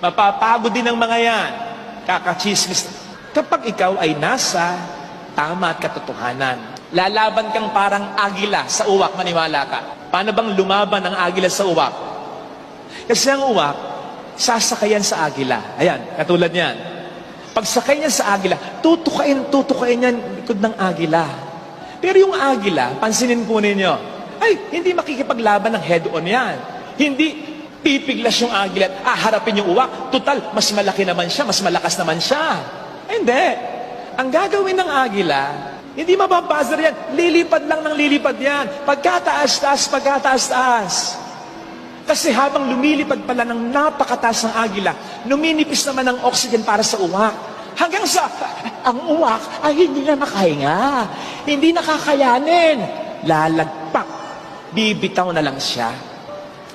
Mapapagod din ang mga yan. Kakachismis. Kapag ikaw ay nasa tama at katotohanan, lalaban kang parang agila sa uwak, maniwala ka. Paano bang lumaban ang agila sa uwak? Kasi ang uwak, sasakayan sa agila. Ayan, katulad niyan. Pagsakay niya sa agila, tutukain yan likod ng agila. Pero yung agila, pansinin po ninyo, ay, hindi makikipaglaban ng head-on yan. Hindi pipiglas yung agila at harapin yung uwak. Total, mas malaki naman siya, mas malakas naman siya. Hindi. Ang gagawin ng agila, hindi mababazar yan. Lilipad lang ng lilipad yan. Pagkataas-taas. Kasi habang lumilipad pala ng napakataas ng agila, numinipis naman ang oxygen para sa uwak. Hanggang sa, ang uwak ay hindi na makahinga. Hindi nakakayanin. Lalagpak. Bibitaw na lang siya.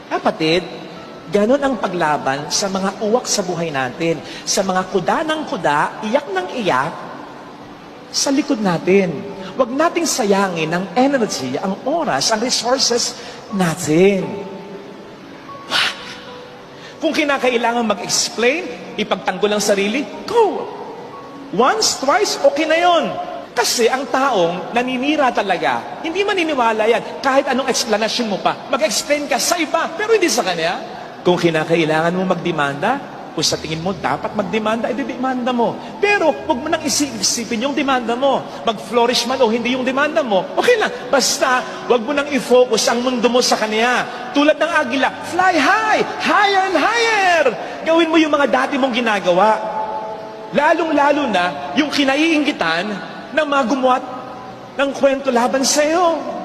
Kapatid, ganon ang paglaban sa mga uwak sa buhay natin. Sa mga kuda ng kuda, iyak ng iyak, sa likod natin. Huwag nating sayangin ang energy, ang oras, ang resources natin. Kung kinakailangan mag-explain, ipagtanggol ang sarili, go! Once, twice, okay na yon. Kasi ang taong naninira talaga, hindi maniniwala yan. Kahit anong explanation mo pa, mag-explain ka sa iba, pero hindi sa kanya. Kung kinakailangan mo magdemanda, kung sa tingin mo dapat magdemanda, ididemanda mo. Pero huwag mo nang isipin yung demanda mo. Mag-flourish man o hindi yung demanda mo, okay lang. Basta, huwag mo nang i-focus ang mundo mo sa kanya. Tulad ng agila, fly high, higher and higher. Gawin mo yung mga dati mong ginagawa. Lalong-lalo na yung kinaiinggitan ng mga gumawa ng kwento laban sa'yo.